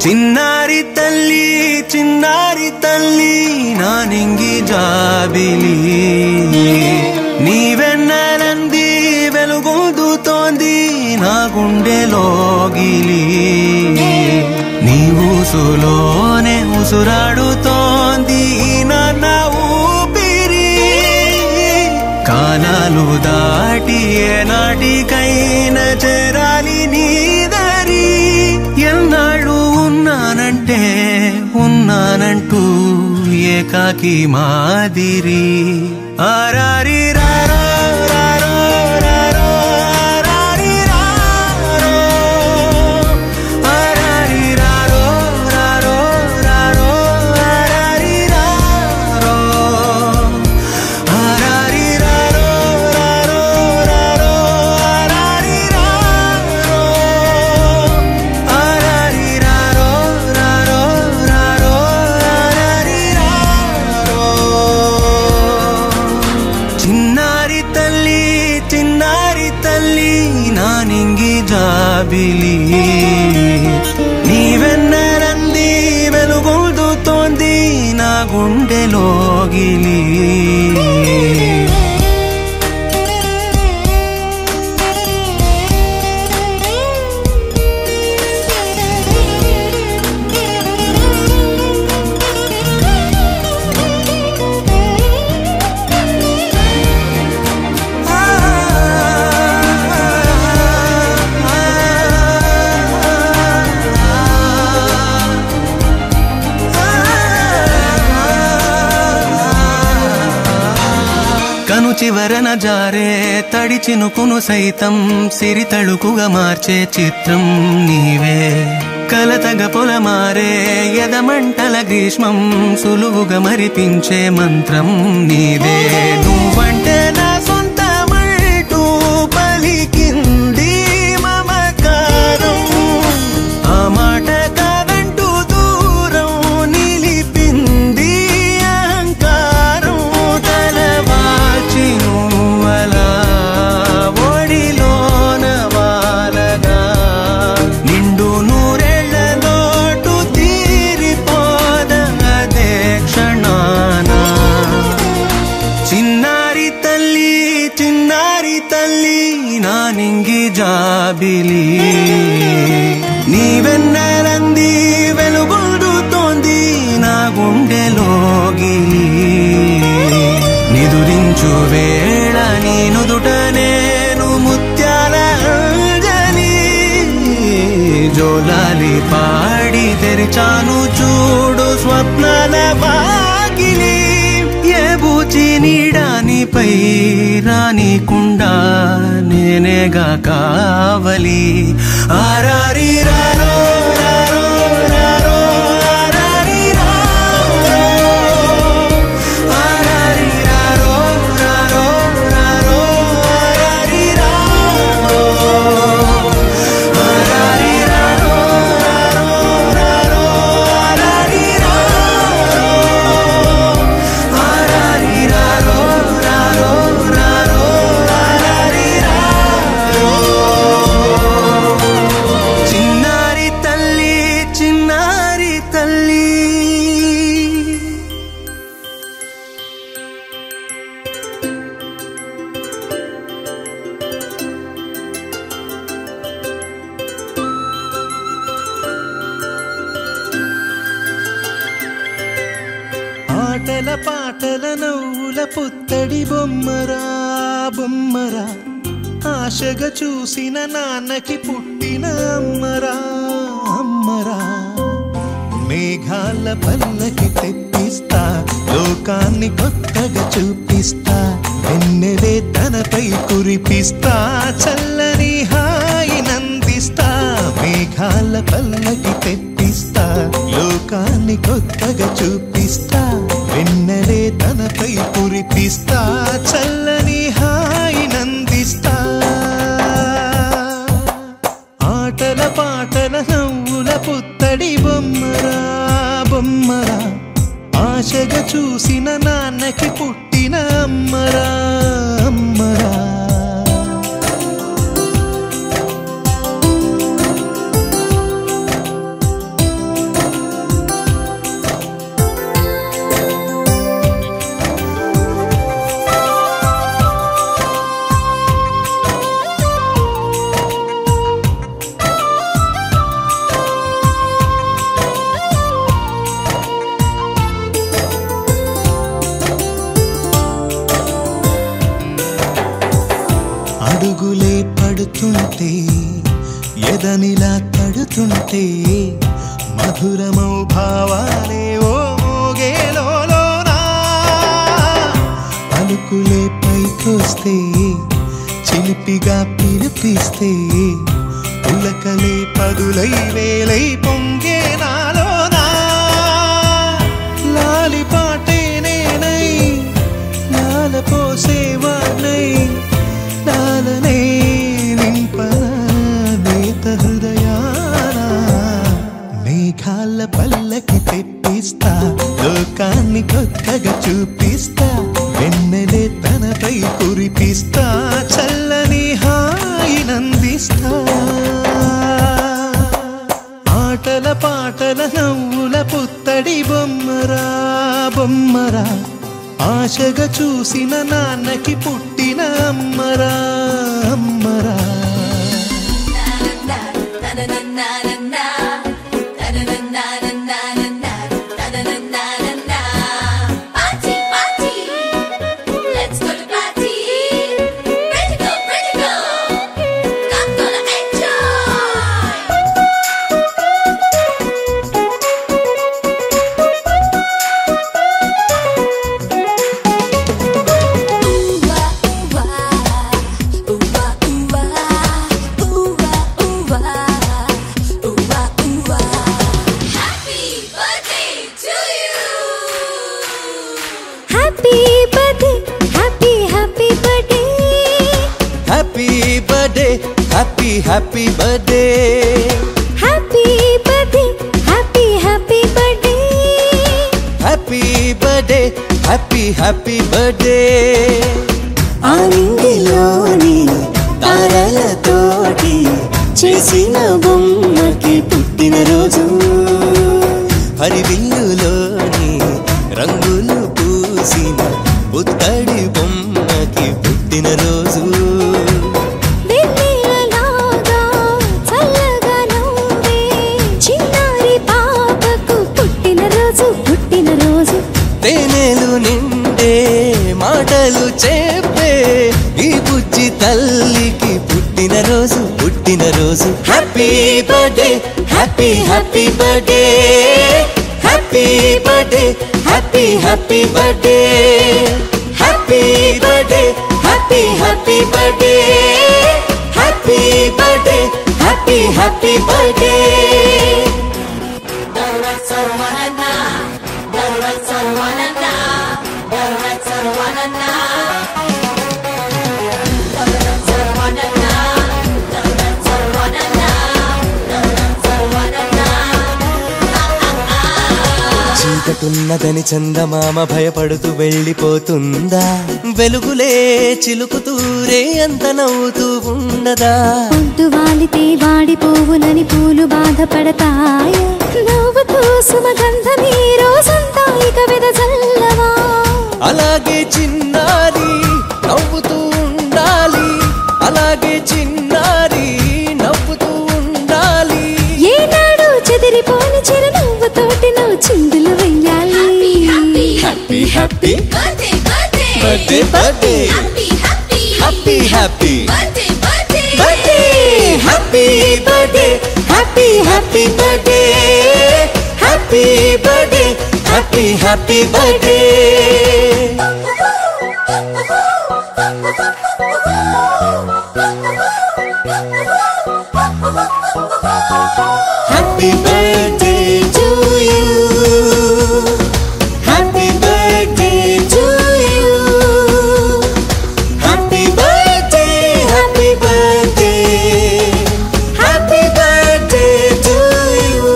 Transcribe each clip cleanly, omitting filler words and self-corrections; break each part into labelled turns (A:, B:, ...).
A: చిన్నారి తల్లి నా నింగి జాబిలి నీవెన్నెలంది వెలుగొందుతోంది నా గుండెలోగిలి నీ ఊసులోనే ఉసురాడుతోంది నాన్న ఊపిరి కాలాలు దాటి ఏనాటికైనా చేరాలి నీ దారి ఎన్నాళ్ళు ఉన్నానంటూ ఏకాకి మాదిరి ఆరారి రారో రారో రారో ఆరారి రారో ఆరారి రారో రారో రారో ఆరారి రారో ఆరారి రారో రారో రారో ఆరారి రారో ఆరారి రారో రారో రారో ఆరారి రారో చిన్నారి తల్లి నా నింగి జాబిలి నీవెన్నెలంది వెలుగొందుతోంది నా గుండెలోగిలి కను చివరన జారే తడి చినుకును సైతం సిరి తళుకుగా మార్చే చిత్రం నీవే కలతగ పొలమారే ఎదమంటల గ్రీష్మం సులువుగా మరిపించే మంత్రం నీదే నువ్వంటే నా సొంతమంటూ పలికింది మమకారం ఆ మాట కాదంటూ దూరం నిలిపింది అహంకారం తలవాల్చి నువ్వలా ఒడిలోన వాలగా నిండు నూరేళ్ల లోటు తీరిపోదదే క్షణాన చిన్నారి తల్లి నా నింగి జాబిలి నీవెన్నెలంది వెలుగొందుతోంది నా గుండెలోగిలి నిదురించు వేళ నీ నుదుట నేను ముత్యాల అంజలి జోలాలి పాడి తెరిచాను చూడు స్వప్నాల వాకిలి ఏ బూచి నీడానిపై రానికుండా నేనేగా కావలి ఆరారి రారో రారో రారో ఆరారి రారో ఆరారి రారో రారో రారో ఆరారి రారో ఆరారి రారో రారో రారో ఆరారి రారో ఆరారి రారో రారో రారో ఆరారి రారో చిన్నారి తల్లి
B: ఆటల పాటల నవ్వుల పుత్తడి బొమ్మరా బొమ్మరా ఆశగా చూసిన నాన్నకి పుట్టిన అమ్మరా అమ్మరా మేఘాల పల్లకి తెప్పిస్తా లోకాన్ని కొత్తగా చూపిస్తా వెన్నెలే తనపై కురిపిస్తా చల్లని హాయి నందిస్తా మేఘాల పల్లకి తెప్పిస్తా లోకాన్ని కొత్తగా చూపిస్తా వెన్నెలే తనపై కురిపిస్తా చల్లని హాయి నందిస్తా ఆటల పాటల నవ్వుల పుత్తడి బొమ్మరా బొమ్మరా ఆశగా చూసిన నాన్నకి పుట్టిన అమ్మరా అమ్మరా ఎదనిలా తడుతుంటే మధురమౌ భావాలే ఓ మోగేలోనా పలుకులే పైకొస్తే చిలిపిగా పిలిపిస్తే పులకలే పదులై వేలై పొంగే నాలోనా లాలి పాటే నేనై లాల పోసేవాణ్ణై లాలనే నింపనా నేత హృదయాన మేఘాల పల్లకి తెప్పిస్తా లోకాన్ని కొత్తగా చూపిస్తా వెన్నెలే తనపై కురిపిస్తా చల్లని హాయినందిస్తా ఆటల పాటల నవ్వుల పుత్తడి బొమ్మరా బొమ్మరా ఆశగా చూసిన నాన్నకి పుట్టిన అమ్మరా అమ్మరా Happy birthday,
C: happy birthday, happy birthday,
B: happy birthday, happy birthday.
A: ఆనందిలోని తారలతోటి చేసిన బొమ్మకి పుట్టినరోజు
B: హరివిల్లులోని రంగులు పూసిన పుత్తడి బొమ్మకి పుట్టినరోజు తేనెలు నిండే మాటలు చెప్పే ఈ బుజ్జి తల్లికి పుట్టినరోజు పుట్టినరోజు happy birthday happy birthday happy birthday happy birthday happy birthday happy birthday happy birthday happy birthday చీకటున్నదని చందమామ భయపడుతూ వెళ్ళిపోతుందా వెలుగులే చిలుకుతూరే అంత నవ్వుతూ ఉండదా
C: పొద్దు వాలితే వాడిపోవునని పూలు బాధపడతాయ నవ్వుతూ సుమగంధమీ రోజంతా ఇక వెదజల్లవా
B: అలాగే చిన్నారి నవ్వుతూ ఉండాలి అలాగే చిన్నారి నవ్వుతూ ఉండాలి
C: ఏనాడు చెదిరిపోని చిరునవ్వుతోటి నువ్వు చిందులు వెయ్యాలి
B: happy happy
C: birthday
B: birthday birthday happy happy birthday happy birthday happy birthday happy birthday happy birthday happy birthday to you happy birthday to you happy birthday happy birthday to you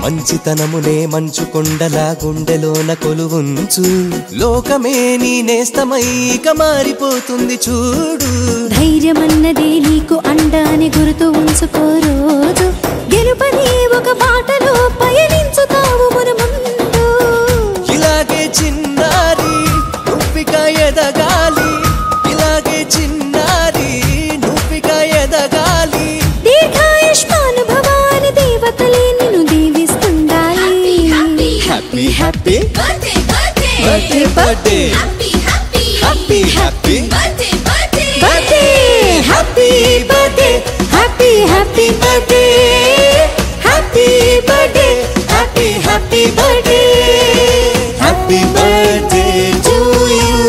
B: మంచితనమునే మంచు కొండలా గుండెలోన కొలువుంచు లోకమే నీ నేస్తమైక మారిపోతుంది చూడు
C: ధైర్యమన్నదే నీకు అండాని గుర్తు ఉంచుకో రోజు గెలుపని ఒక బాటలో పయనించుతావు మన ముందు
B: ఇలాగే చిన్నారి నువ్విక ఎదగాలి ఇలాగే చిన్నారి నువ్విక ఎదగాలి దీర్ఘాయుష్మాను భవాని దేవతలే నిన్ను దీవిస్తుండాలి happy happy
D: birthday
B: birthday birthday
D: happy happy
B: happy happy
D: birthday
B: birthday happy birthday happy happy birthday happy birthday happy happy birthday happy birthday to you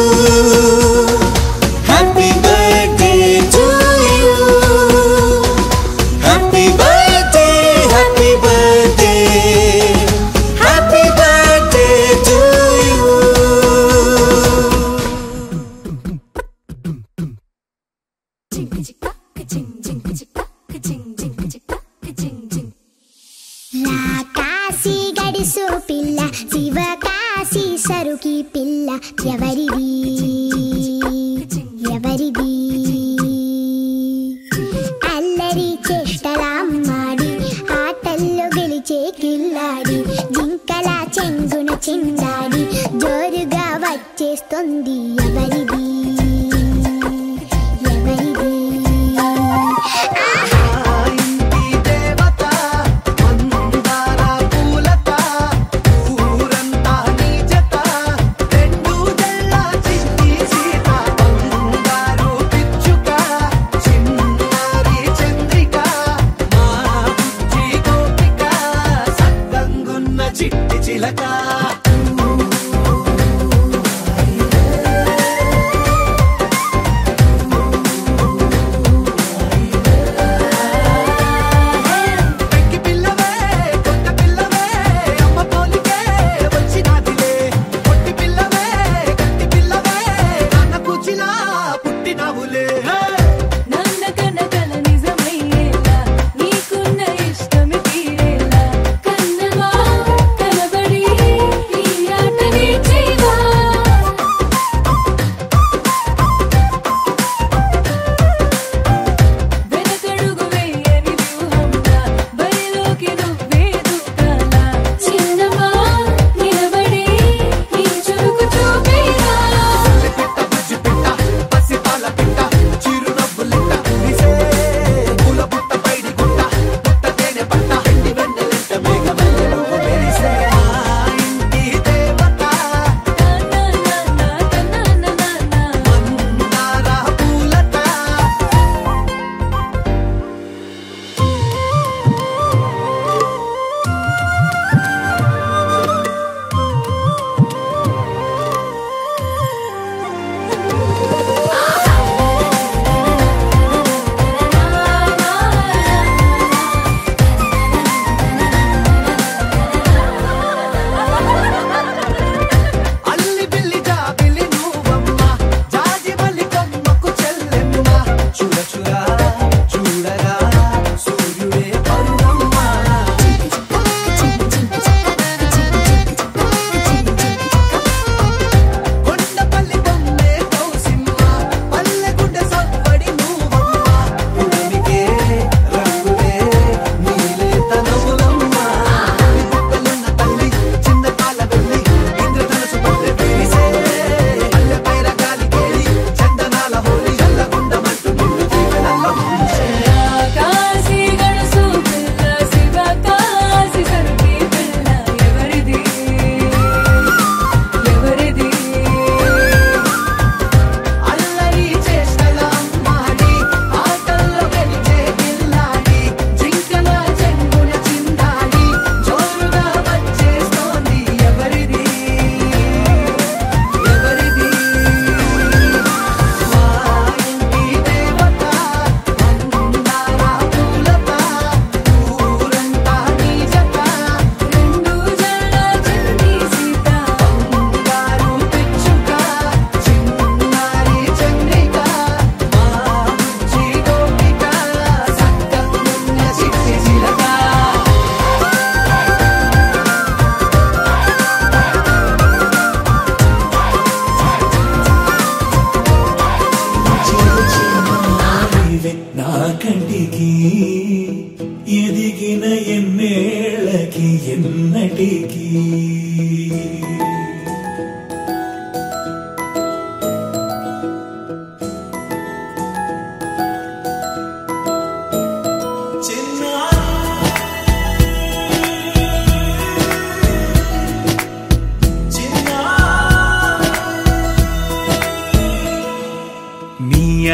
B: happy birthday to you happy birthday happy birthday happy birthday to you
E: కాశీ గడిసో పిల్ల శివ కాశీ సరుకి పిల్ల ఎవరిది ఎవరిది అల్లరి చేష్టలామ్మాడి ఆటల్లో గెలిచే కిల్లాడి జింకల చెంగున చిందాడి జోరుగా వచ్చేస్తుంది ఎవరిది ఎవరిది
B: చిట్టి చిలక పెంకి పిల్లవే కొత్త పిల్లవే అమ్మ పోలికే వచ్చినాదిలే పొట్టి పిల్లవే గట్టి పిల్లవే నాన్న కూచిలా పుట్టినవులే
F: నాన్న కనకల నిజమయ్యేలా నీకున్న ఇష్టమి తీరేలా కన్నమా కనబడి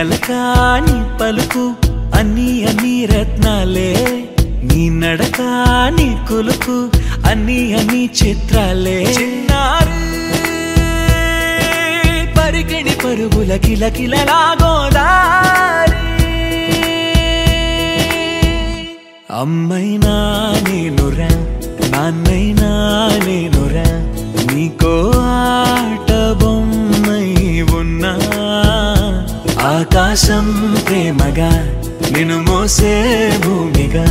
D: పలక నీ పలుకు అన్నీ అన్నీ రత్నాలే, నీ నడక నీ కులుకు అన్నీ అన్నీ చిత్రాలే. చిన్నారి పరికిణి పరుగుల కిలకిలలా గోదారి, అమ్మైనా నేనురా నాన్నైనా నేనురా, నీకో ఆట బొమ్మై ఉన్నా. ఆకాశం ప్రేమగా నిన్ను మోసే భూమిగా,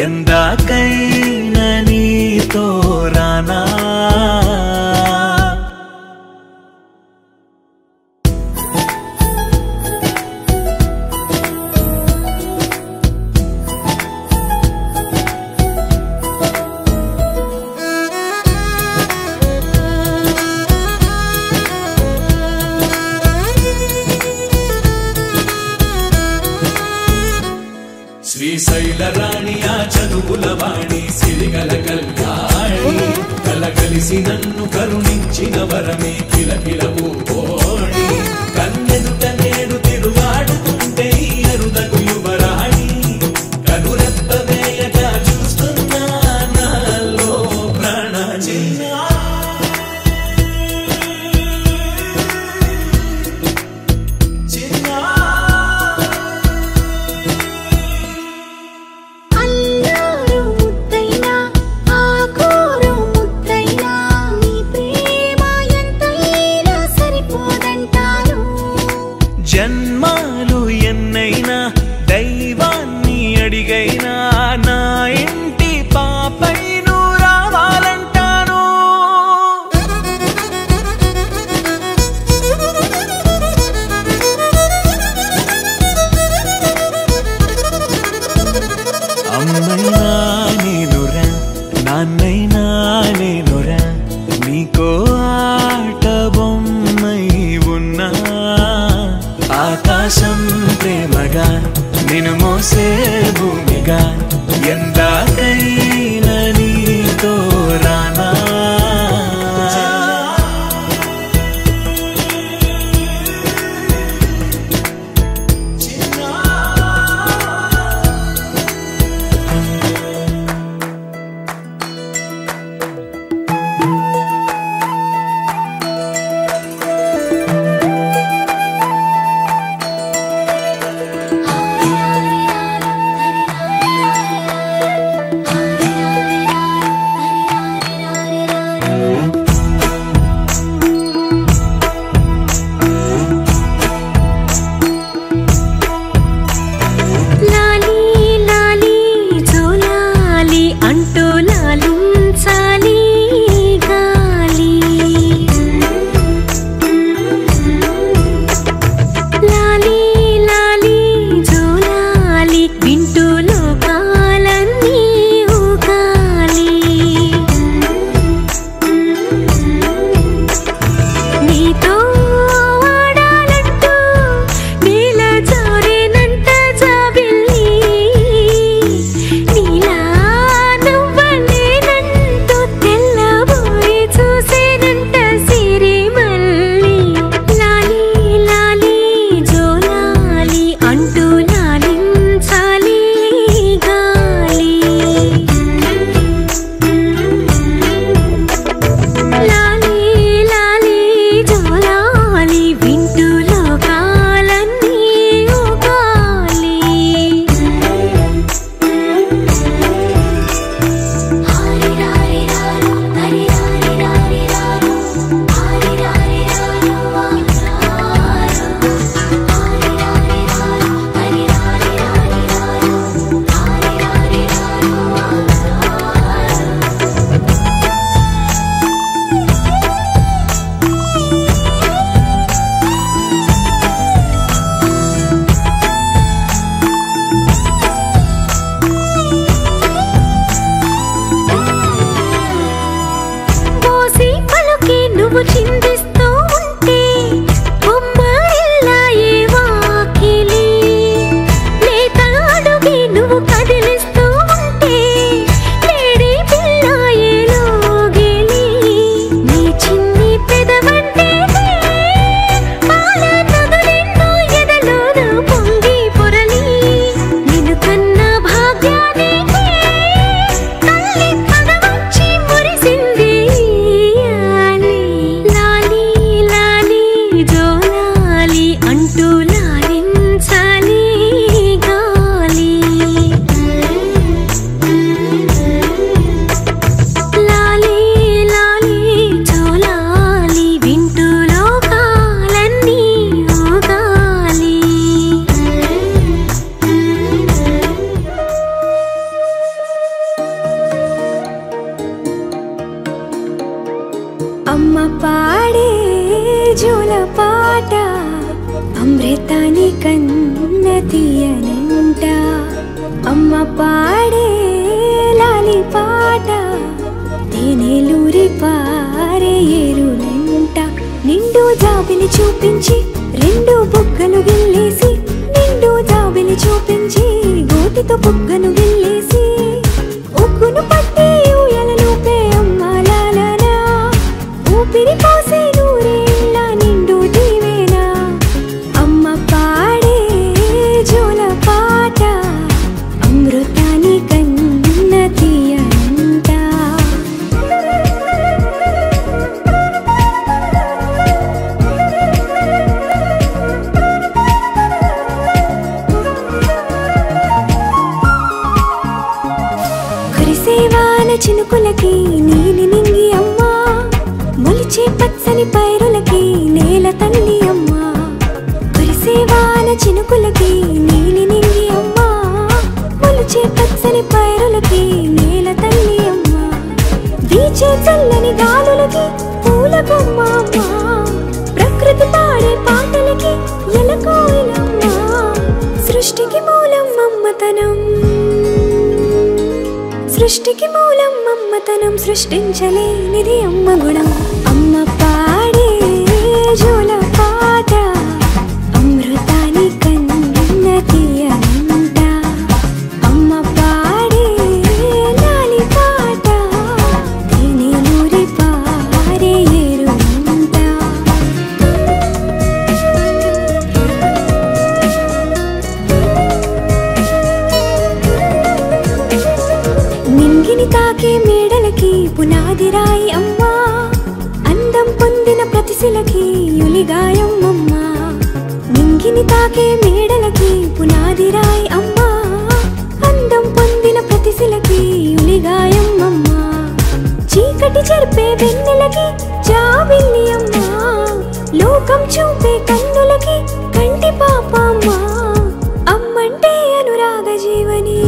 D: ఎందాకైనా నీతో రానా. శ్రీశైల రాణి ఆ చదువుల వాణి, సిరిగల కళ్యాణి, కలగలిసి నన్ను కరుణించిన వరమే కిలకిల పూకోణి. కన్నెదుట నేడు తిరుగాడుతుంటే అరుదకు యువరాణి, కనురెప్ప వేయగా చూస్తున్నా నాలో ప్రాణ. జన్మాలు ఎన్నైనా దైవాన్ని అడిగైనా నా ఇంటి పాపై నువ్వు రావాలంటాను. అమ్మైనా నేనురా నాన్నైనా నేనురా, నీకో ఆట బొమ్మై ఉన్నా. ఆకాశం ప్రేమగా నిన్ను మోసే భూమిగా, ఎందాకైనా నీతో రానా.
C: పెదవంటే పాల నదులెన్నో ఎదలో అమ్మ పాడే జోల పాట అమృతాని కన్న తీయనంట. అమ్మ పాడే లాలి పాట తేనెలూరి పారే ఏరులంట. నిండు జాబిలి చూపించి రెండు బుగ్గలు గిల్లేసి, నిండు జాబిలి చూపించి గోటితో బుగ్గను గిల్లేసి, ఉగ్గును పట్టి ఊయలలోపే అమ్మ లాలనా, ఊపిరి పోసే నూరేళ్ళ నిండు దీవేనా. అమ్మ పాడే జోల పాట అమృతాని కన్న తీయనంట. కురిసేవాన చినుకులకి నీలి నింగి అమ్మ, మొలిచే పచ్చని పైరులకి నేల తల్లి అమ్మ. కురిసేవాన చినుకులకి నీలి నింగి అమ్మ, మొలిచే పచ్చని పైరులకి నేల తల్లి అమ్మ. వీచే చల్లని గాలులకి పూల బొమ్మ అమ్మ, ప్రకృతి పాడే పాటలకి ఎలకోయిలమ్మ. సృష్టికి మూలం మమ్మతనం, సృష్టికి మూలం మమ్మతనం, సృష్టించలేనిది అమ్మ గుణం. అమ్మ పాడే జోల పాట అమృతాని కన్న తీయనంట. అమ్మ పాడే లాలి పాట తేనెలూరి పారే ఏరులంట. నింగిని తాకే మేడలకి పునాది రాయి అమ్మ, అందం పొందిన ప్రతిశిలకి యులిగాయం అమ్మ. నింగిని తాకే మేడలకి పునాది రాయి అమ్మ, అందం పొందిన ప్రతిశిలకి యులిగాయం అమ్మ. చీకటి చెరిపే వెన్నెలకి జాబిల్లి అమ్మ, లోకం చూపే కన్నులకి కంటి పాప అమ్మ. అమ్మంటే అనురాగ జీవని,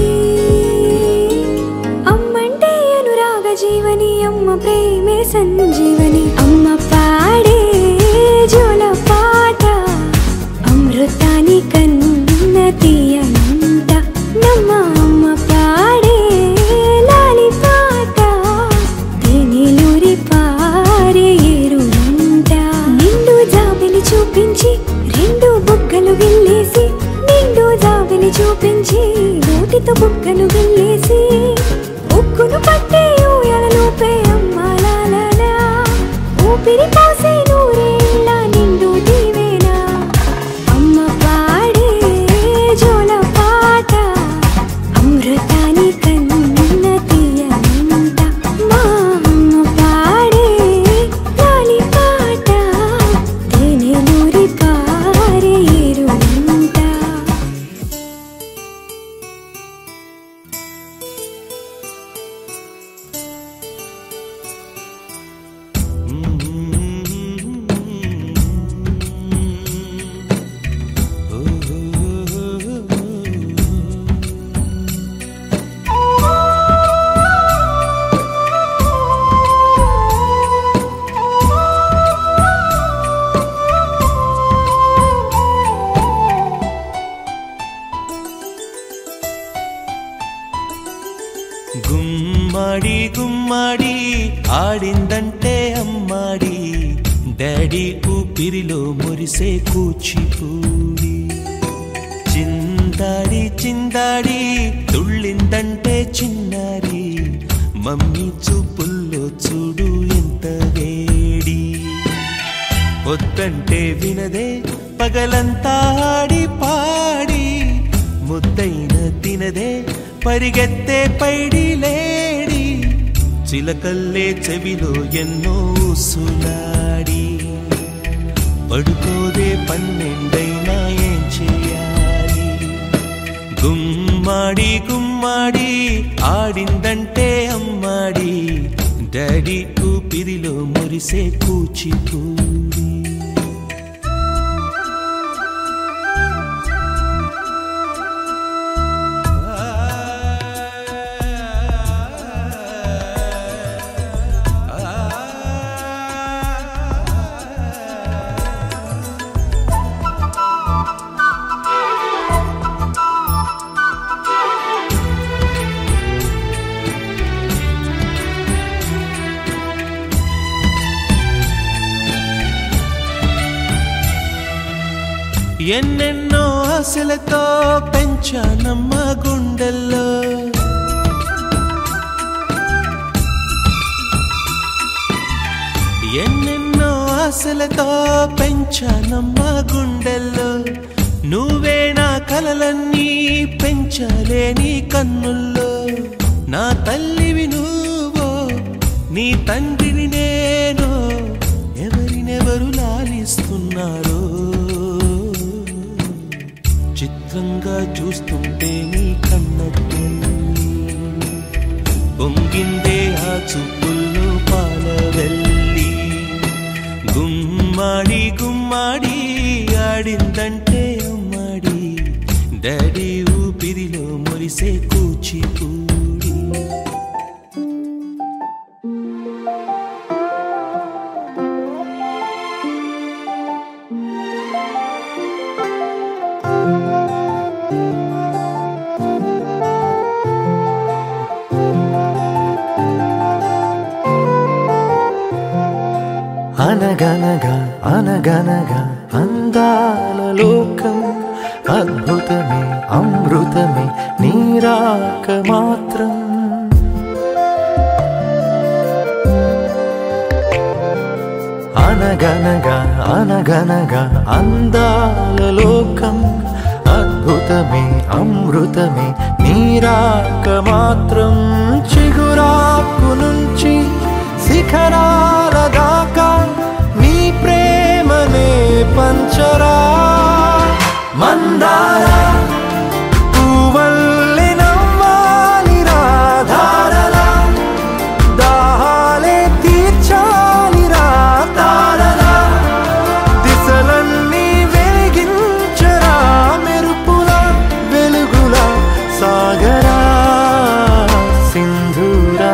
C: అమ్మంటే అనురాగ జీవని, అమ్మ ప్రేమే సంజీవని. అమ్మ పాడే జోల పాట అమృతాని కన్న తీయనంట. నమ్మ అమ్మ పాడే లాలి పాట తేనెలూరి పారే ఏరులంట. నిండు జాబిలి చూపించి రెండు బుగ్గలు గిల్లేసి, నిండు జాబిలి చూపించి నోటితో బుగ్గను గిల్లేసి, ఉక్కును పట్టే ఊయలలోపే అమ్మ లాలనా, ఊపిరి పోసే నూరేళ్ళ నిండు దీవేనా. అమ్మ పాడే జోల పాట అమృతాని కన్న తీయనంట. మా అమ్మ పాడే లాలి పాట తేనెలూరి పారే ఏరులంట.
D: గుమ్మడి గుమ్మడి ఆడిందంటే అమ్మాడి, డాడీ ఊపిరిలో మురిసే కూచిపూడి. చిందాడి చిందాడి తుళ్ళిందంటే చిన్నారి, మమ్మీ చూపుల్లో చూడు ఎంత వేడి. వద్దంటే వినదే పగలంతా ఆడి పాడి, ముద్దైన తినదే పరిగెత్తే పైడి లేడి. చిలకల్లే చెవిలో ఎన్నో సులాడి, పడుకోదే పన్నెండైనా ఏం చేయాలి. గుమ్మాడి గుమ్మాడి ఆడిందంటే అమ్మాడి, డాడీ ఊపిరిలో మురిసే కూచిపూడి. ఎన్నెన్నో ఆశలతో పెంచానమ్మ గుండెల్లో ఎన్నెన్నో ఆశలతో పెంచానమ్మ గుండెల్లో నువ్వే నా కలలన్నీ పెంచాలే నీ కన్నుల్లో నా తల్లివి నువ్వో నీ తండ్రిని నేను ఎవరినెవరు లాలిస్తున్నారో చిత్రంగా చూస్తుంటే నీ కన్నట్టు పొంగిందే ఆ చూపుల్లో పాలవెల్లి గుమ్మాడి గుమ్మాడి ఆడిందంటే అమ్మాడి డాడీ ఊపిరిలో మురిసే కూచిపూడి
G: అనగనగా అనగనగా అందాల లోకం అద్భుతమే అమృతమే నీరాక మాత్రం అనగనగా అనగనగా అందాల లోకం అద్భుతమే అమృతమే నీరాక మాత్రం చిగురాకు నుంచి శిఖరాల దాకా నీ ప్రేమనే పంచరా మందార పువ్వల్లె నవ్వాలి రాధారలా దాహాలే తీర్చాలి రా తారలా దిశలన్నీ వెలిగించరా మెరుపులా వెలుగులా సాగరా సింధూరా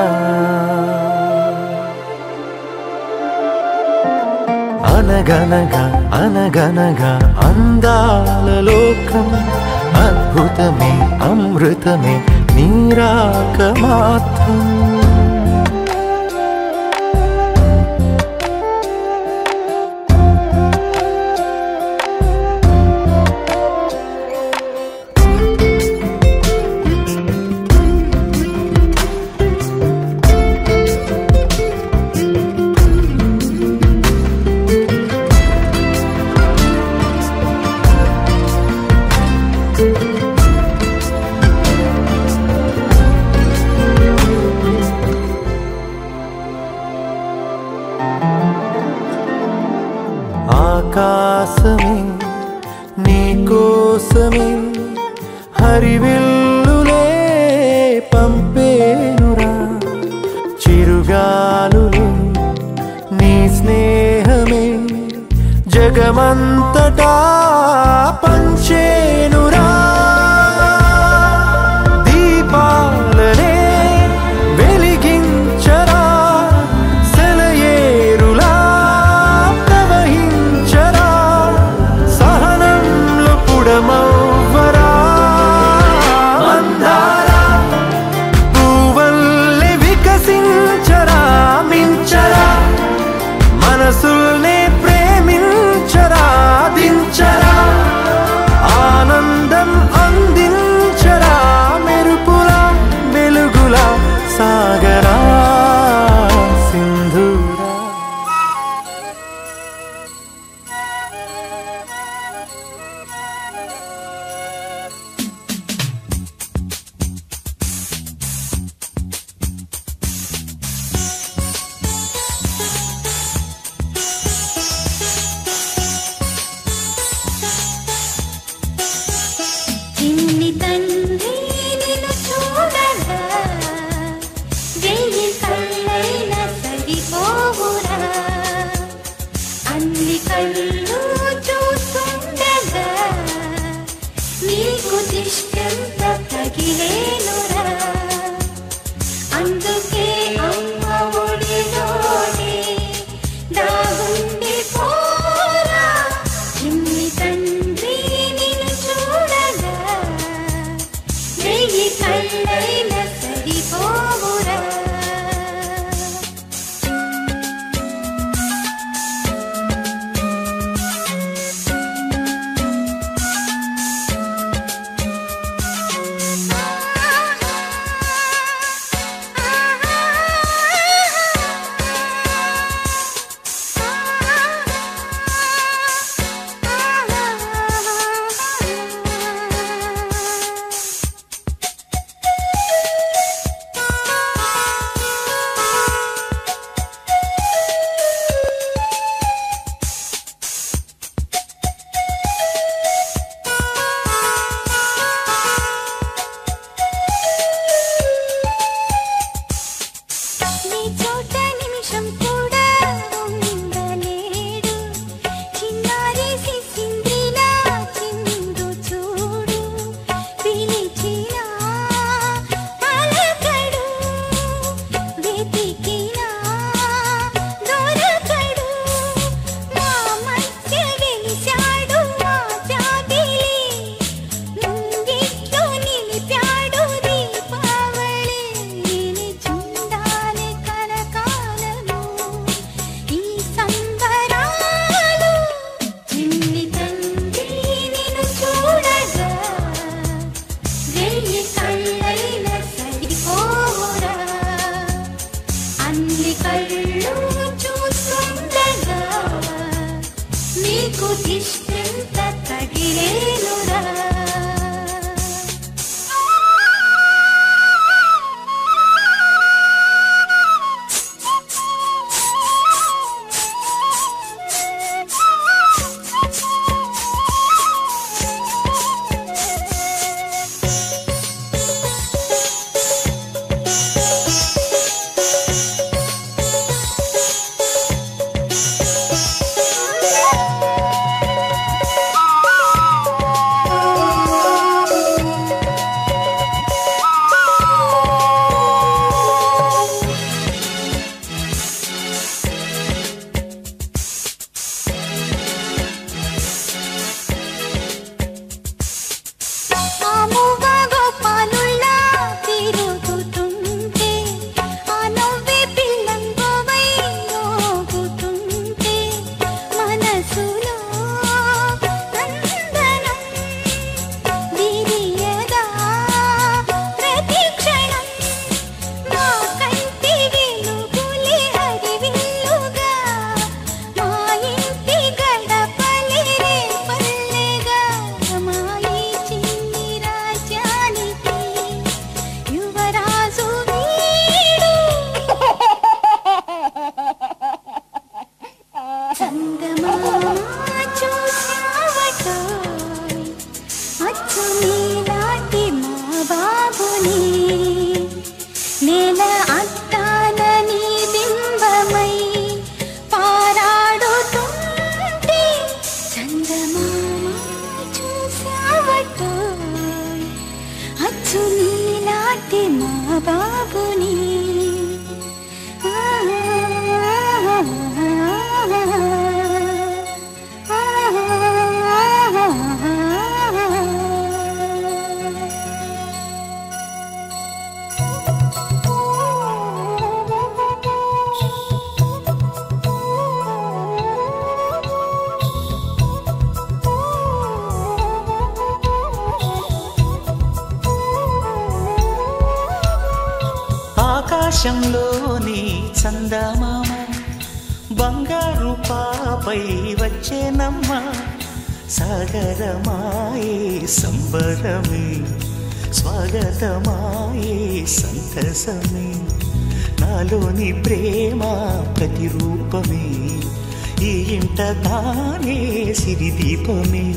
G: అనగనగా అనగనగా అందాల లోకం అద్భుతమే అమృతమే నీరాక మాత్రం ఆకాశమే నీకోసమే హరివిల్లులే పంపేనురా చిరుగాలులే నీ స్నేహమే జగమంతటా పంచేనురా దీపాలనే వెలిగించరా సెలయేరులా ప్రవహించరా సహనంలో పుడమవ్వరా మందార పువ్వల్లె వికసించరా మించరా మనసుల్నే ప్రేమించరా దించరా ఆనందం అందించరా మెరుపులా వెలుగులా సాగరా సింధూరా
C: చిన్ని తండ్రి నిన్ను చూడగా వెయ్యి కళ్ళైన సరిపోవురా అన్ని కళ్ళు చూస్తుండగా నీకు దిష్టంత తగిలేనురా అందుకే అమ్మ ఒడిలోనే దాగుండి పోరా చిన్ని తండ్రి నిన్ను చూడగా వెయ్యి కళ్ళైన సరిపోవురా నీకు ఇష్టంత తగిలేనురా
D: ఆకాశంలోని చందమామ బంగారు పాపై వచ్చేనమ్మ సాగరమాయే సంబరమే స్వాగతమాయే సంతసమే నాలోని ప్రేమ ప్రతిరూపమే ఈ ఇంట తానే సిరిదీపమే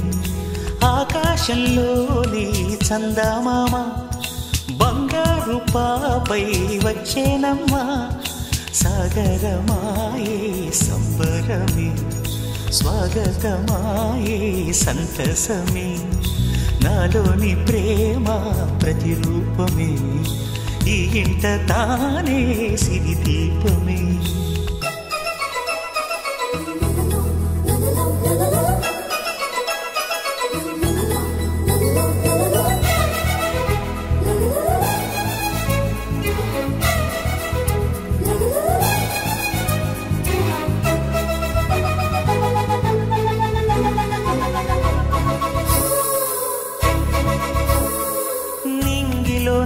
D: ఆకాశంలోని చందమామ బంగారు పాపై వచ్చేనమ్మా సాగరమాయే సంబరమే స్వాగతమాయే సంతసమే నాలోని ప్రేమ ప్రతిరూపమే ఈ ఇంట తానే సిరిదీపమే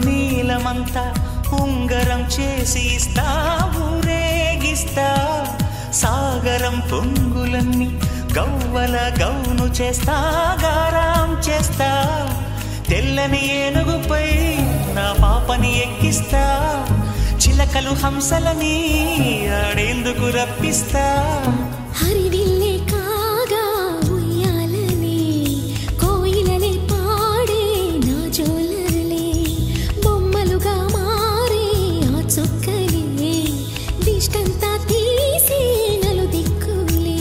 D: నీలమంతా ఉంగరం చేసి ఇస్తా ఊరేగిస్తా సాగరం పొంగులన్నీ గవ్వల గౌను చేస్తా గారాం చేస్తా తెల్లని ఏనుగుపై నా పాపని ఎక్కిస్తా చిలకలు హంసలని ఆడేందుకు రప్పిస్తా
C: హరివిల్లే కాగా ఉయ్యాలనే కోయిలనే పాడే నా జోలలే బొమ్మలుగా మారే ఆ చొక్కలే దిష్టంతా తీసి నలు దిక్కులే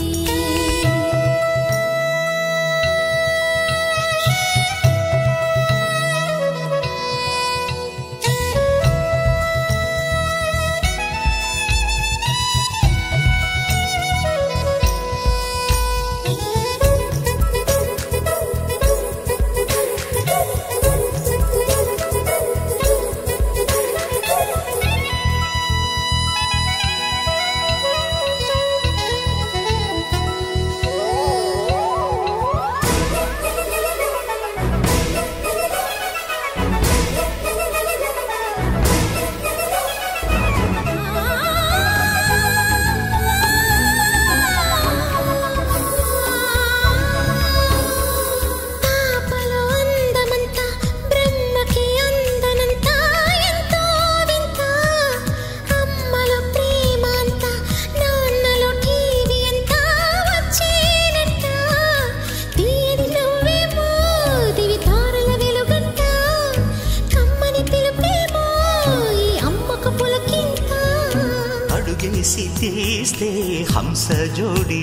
D: జోడి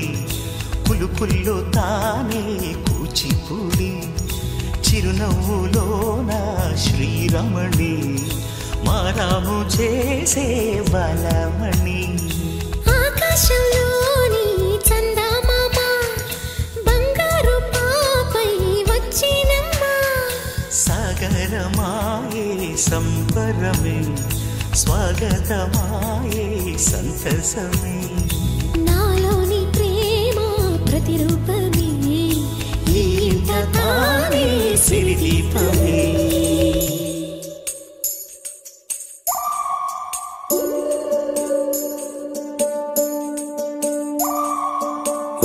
D: పులుపుల్లో తానే కూచిపూడి చిరునవ్వులోన శ్రీరమణి మారాము చేసే బలమణి
C: ఆకాశంలోని చందమామ బంగారు పాపై వచ్చినమ్మా
D: సాగరమాయే సంబరమే స్వాగతమాయే సంతసమే
C: నాలోని ప్రేమ ప్రతిరూపమే ఈ ఇంట తానే సిరిదీపమే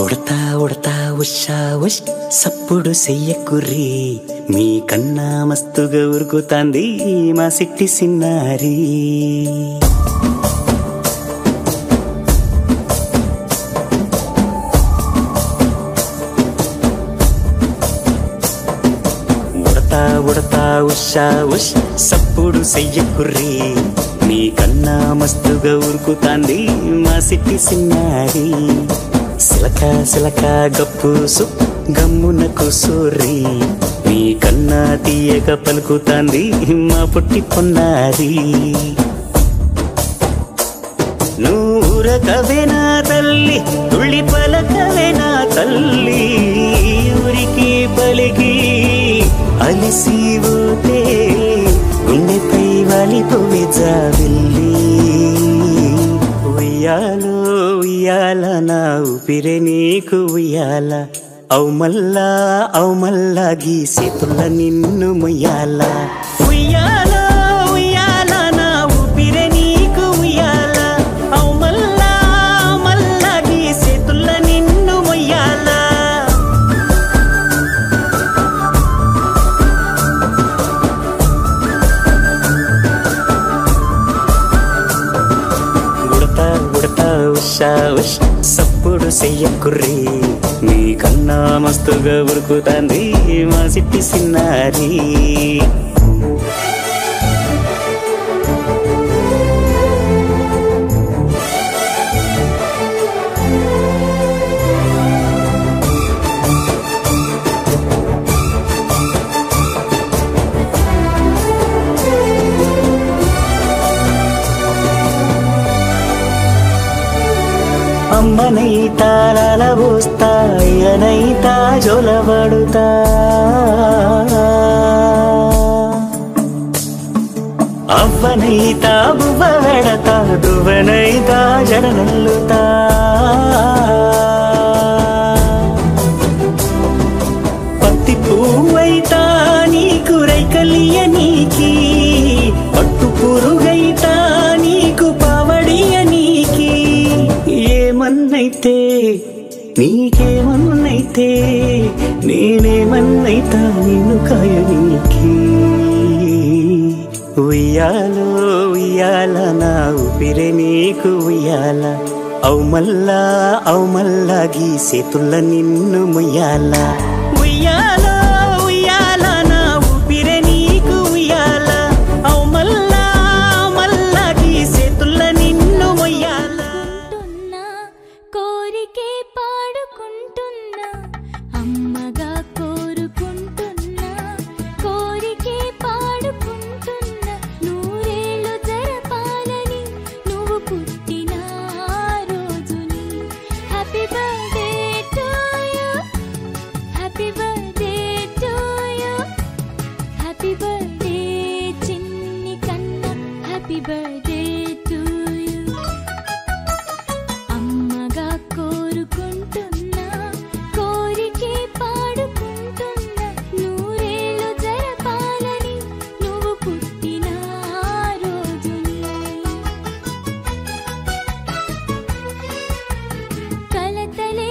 H: ఉడతా ఉడతా ఉషా ఉష్ సప్పుడు చెయ్యకుర్రి మీ కన్నా మస్తుగా ఉరుకుతాంది మా సిట్టి సిన్నారి ఉడతా ఉడతా ఉషా ఉష్ సప్పుడు చెయ్యకుర్రి మీ కన్నా మస్తుగా ఉరుకుతాంది మా సిట్టి సిన్నారి సిలక సిలక గప్పుసు గమ్మున కూసోర్రి మీ కన్నా తీయక పలుకుతాంది మా పుట్టి పొన్నారి నూరకవేనా తల్లి తుళ్ళి పలకవేనా తల్లి ఊరికి పలికి అలిసిపోతే గుండెపై వాలిపోవే జాబిల్లి ఉయ్యాలో ఉయ్యాల నా ఊపిరే నీకు ఉయ్యాల అవు మల్లా గీసేతుల్ల నిన్ను ముయ్యాల ఉయ్యాల ఉయ్యాల నా ఊపిరే నీకు ఉయ్యాల అవు మల్లా గీసేతుల్ల నిన్ను ముయ్యాల ఉడతా ఉషా ఉష్ సప్పుడు చెయ్యకుర్రి మీ కన్నా మస్తుగా ఉరుకుతాంది మా సిట్టి సిన్నారి అమ్మనైతా లలబోస్తా అయ్యనైతా జొలబడుతా అవ్వనైతా బువ్వ వెడతా దువ్వనైతా జడనల్లుతా పత్తి పువ్వైతా నీకు రైకలియ నీకి పట్టు పురుగైతా నీకు పావడియ నీకి ఏమన్నైతే నీకేమన్నైతే నేనేమన్నైతా నిన్ను కాయనీకి ఉయ్యాలో ఉయ్యాల నా ఊపిరే నీకు ఉయ్యాల అవు మల్లా గీసేతుల్ల నిన్ను ముయ్యాల ఉయ్యాలో ఉయ్యాల నా ఊపిరే నీకు ఉయ్యాల అవు మల్లా గీసేతుల్ల నిన్ను ముయ్యాల
C: కోరికే పాడుకుంటున్నా అమ్మగా కోరుకుంటున్నా కోరికే పాడుకుంటున్నా నూరేళ్ళు జరపాలని నువ్వు పుట్టిన రోజుని happy birthday to you happy birthday to you happy birthday చిన్ని కన్నా హ్యాపీ బర్త్డే టు యు అమ్మగా కోరుకుంటున్నా కోరికే పాడుకుంటున్నా నూరేళ్ళు జరపాలని నువ్వు పుట్టిన రోజుని కలతలే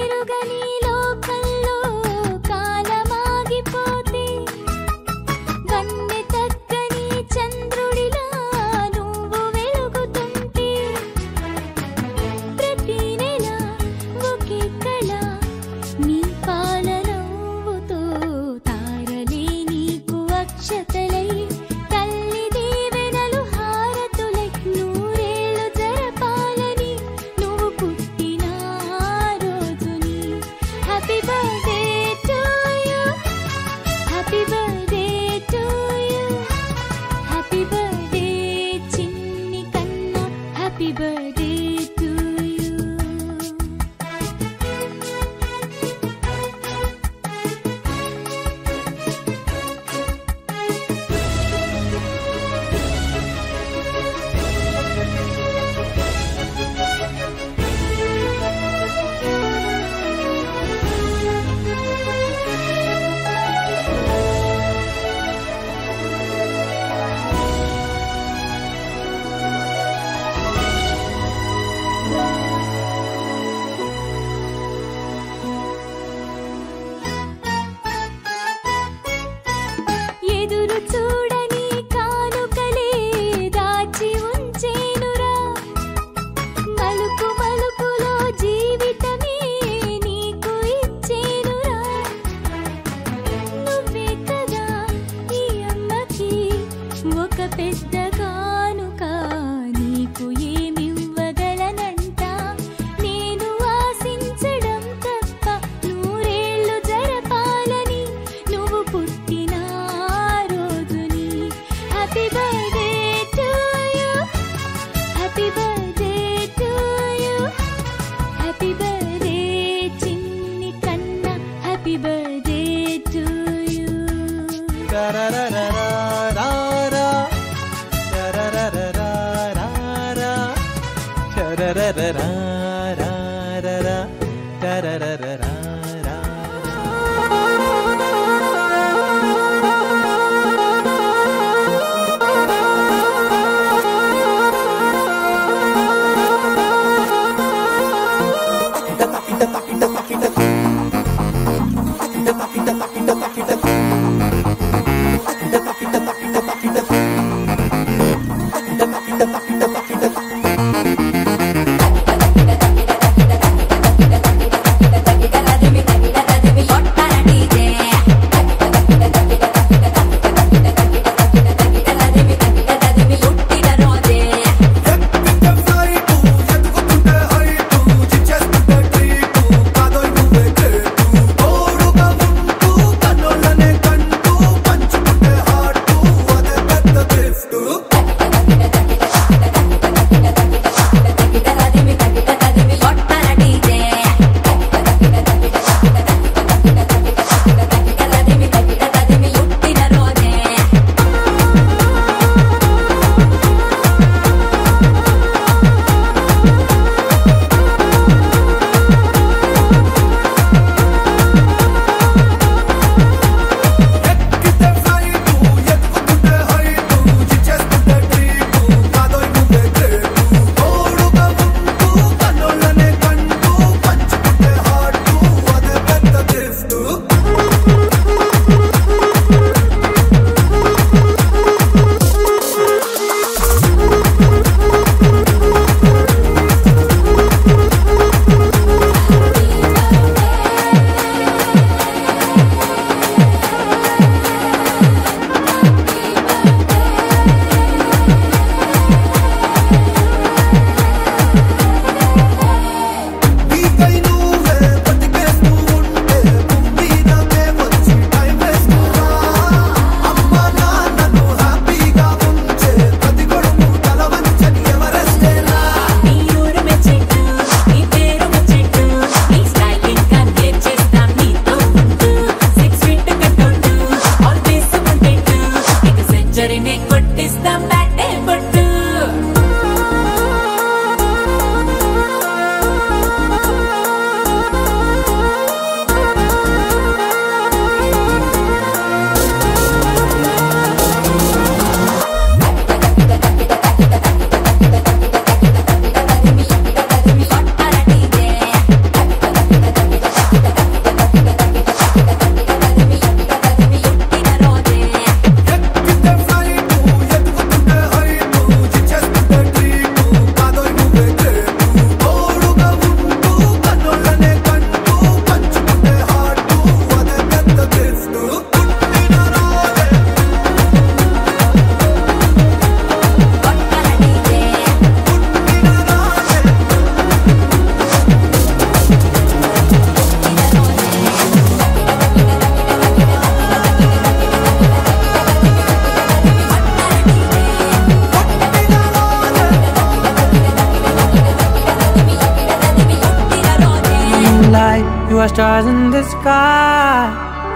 I: You are stars in the sky.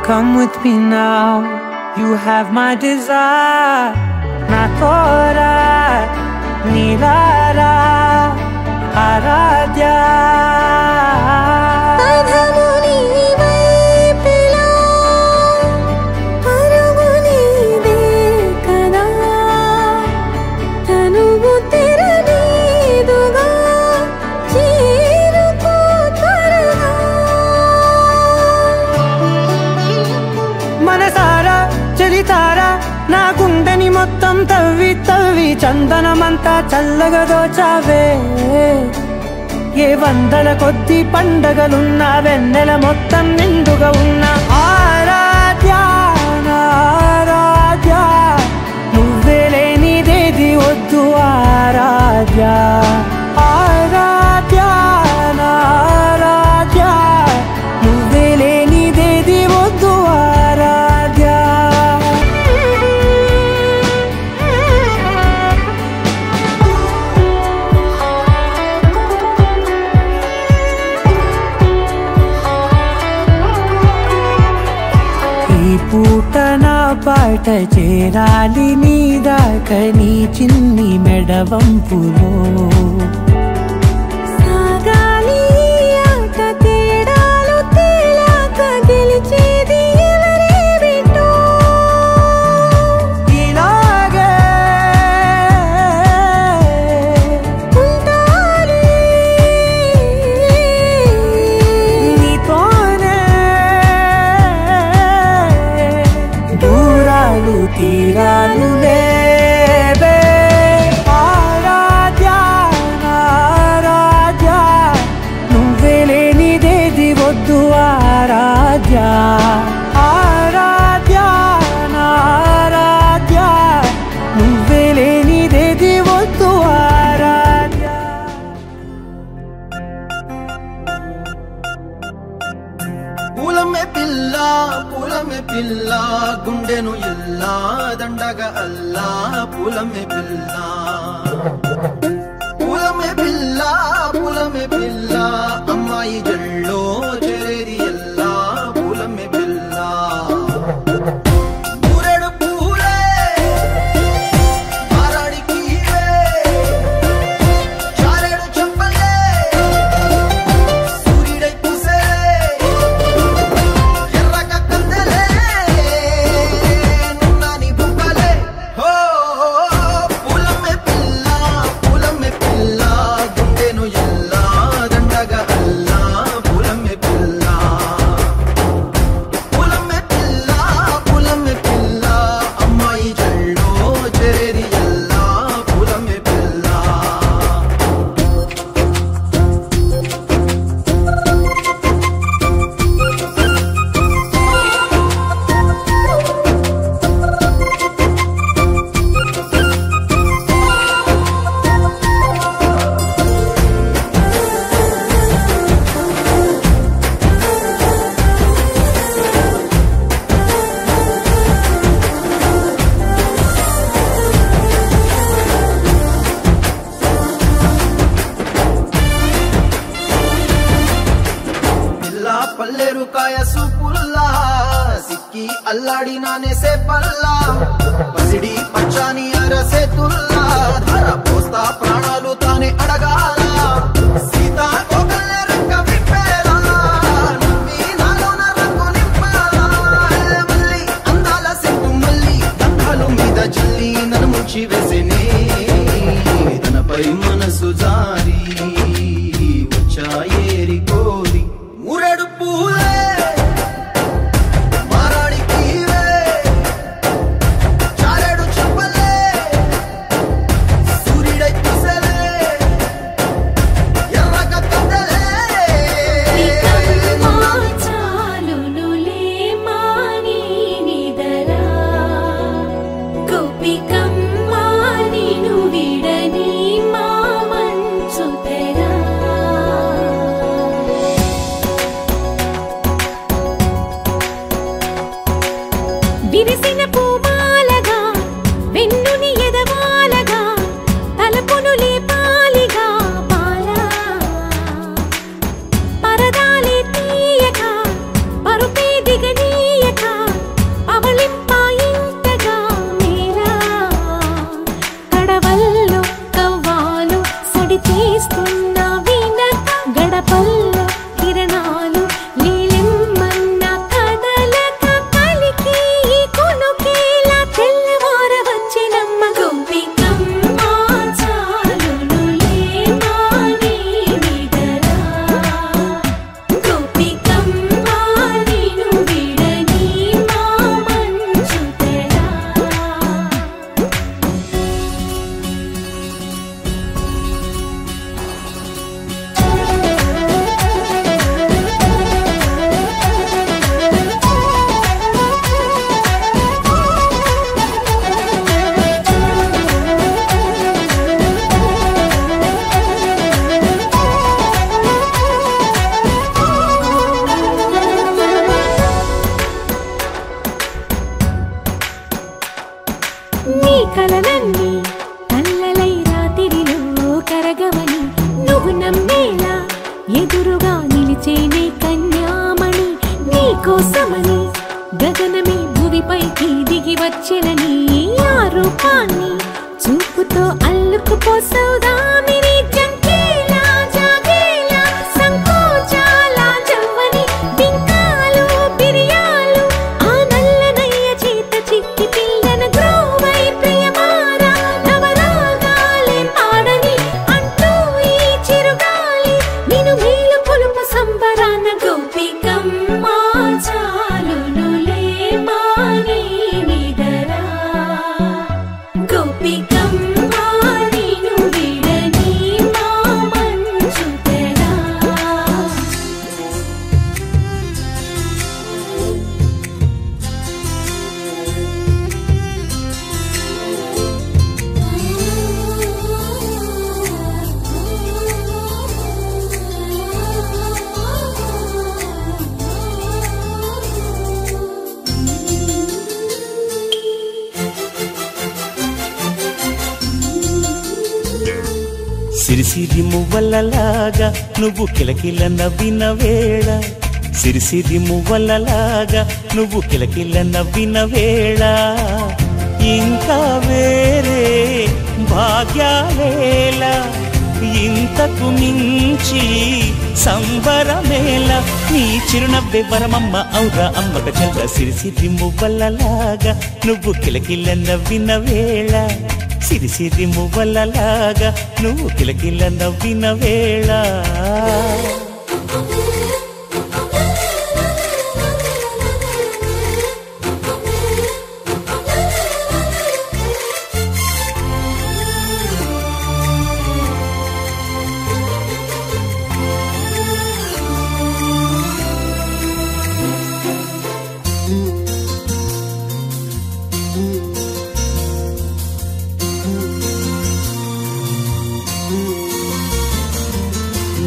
I: Come with me now. You have my desire. Na tora nilara aradya. నా గుండెని మొత్తం తవ్వి తవ్వి చందనమంతా చల్లగా దోచావే. ఏ వందల కొద్ది పండగలున్నా వెన్నెల మొత్తం నిండుగా ఉన్న ఆరాధ్య ఆరాధ్య నువ్వే లేనిదేది వద్దు ఆరాధ్య ఆరాధ్య ఆరాధ్య నువ్వే లేనిదేది వద్దు ఆరాధ్య. ఈ పూట నా పాట చేరాలి నీ దాకా నీ చిన్ని మెడవంపులో
C: సాగాలి ఆట తేడా
I: వద్దు ఆరాధ్య ఆరాధ్య నా ఆరాధ్య నువ్వే లేనిదేది వద్దు ఆరాధ్య.
B: పూలమే పిల్ల గుండెను ఎల్లా దండగా అల్లా పూలమే పిల్ల అమ్మాయి జల్లో చేరేది ఎల్లా పూలమే పిల్ల పూరెడు పూలే మారాడికి చారెడు చెప్పలే సూర్యుడై పూసే ఎర్రక కందలే నున్నాని బుక్కలే హో పూలమే పిల్ల గుండెను ఎల్లా దండగా అల్లా పూలమే పిల్ల అమ్మాయి జల్లో చేరేది ఎల్లా పూలమే పిల్ల. పిల్ల పల్లెరు కాయ సూపుల్లా సిక్కి అల్లాడి నానేసే పల్లా పసిడి పచ్చాని అరసే తుల్లా ధర పోస్తా ప్రాణాలు తానే అడగాల సీతా కోకల్లే రెక్క విప్పేలా నవ్వి నాలోన రంగు నింపాలా మళ్ళీ అందాల సెట్టు మళ్ళీ దండాలు మీద జల్లి నన్ను ముంచి వేసేనే తనపై మనసు జారి వచ్చాయేరి కోరి మురెడు పూలే మారాడికి చారెడు చెప్పలే సూర్యుడై పూసలే ఎర్రక కందలే
C: చాలునులే మాని నిదరా గోపికమ్మ నిను విడని మా మంచు తెరా. విరిసిన పూమాలగా వెన్నుని ఎదవాలగా తలపును లేపాలిగా పాలా పరదాలే తీయక పరుపే దిగనీయక పవళింపాయింతగా మేరా కడవల్లో కవ్వాలు సడి చేస్తున్న వీణక గడపల్లో కిరణాలు నీలిమ్మన్న కదలక కలికి కొనుకేలా తెల్లవార వచ్చినమ్మ గోపికమ్మ చాలునులే మాని నిదరా గోపికమ్మ నిను విడని మా మంచు తెరా. నీ కలలన్నీ కల్లలై రాత్రిలో కరగవని నువ్వు నమ్మేలా ఎదురుగా నిలిచేనే కన్యామణి నీ కోసమని గగనమే భువిపైకి దిగి వచ్చెనని ఆ రూపాన్ని చూపుతో అల్లుకుపోసౌదామిని జంకేలా జాగేలా సంకోచాల జవ్వని బింకాలు బిరియాలు ఆ నల్లనయ్య చేత చిక్కి పిల్లన గ్రోవై ప్రియమార నవరాగాలే పాడని అంటూ ఈ చిరుగాలి నిన్ను మేలు పొలుపు సంబరాన గోపికమ్మ చాలునులే మాని నిదరా గోపికమ్మ
H: సిరిసిరి మువ్వలలాగా నువ్వు కిలకిల నవ్విన వేళ సిరిసిరి మువ్వలలాగా నువ్వు కిలకిల నవ్విన వేళ ఇంకా వేరే భాగ్యాలేల ఇంతకు మించి సంబరమేళ నీ చిరునవ్వే వరమమ్మ ఔరా అమ్మక చెల్ల సిరిసిరి మువ్వలలాగా నువ్వు కిలకిల నవ్విన వేళ సిరిసిరి మువ్వలలాగా నువ్వు కిలకిల నవ్విన వేళ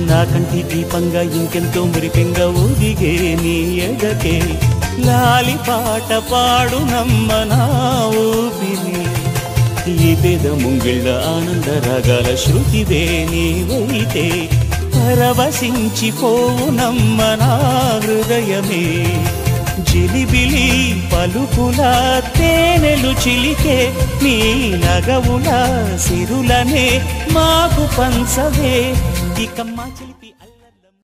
H: నా కంటి దీపంగా ఇంకెంతో మురిపెంగా ఊదిగే నీ ఎడకే లాలి పాట పాడు నమ్మ నా ఊపిరి ఈ పేద ముంగిళ్ళ ఆనంద రాగాల శృతివే నీవైతే పరవశించిపోవు నమ్మ నా హృదయమే జిలిబిలి పలుకుల తేనెలు చిలికే నీ నగవుల సిరులనే మాకు పంచవే ఇకమ్మా చిలికే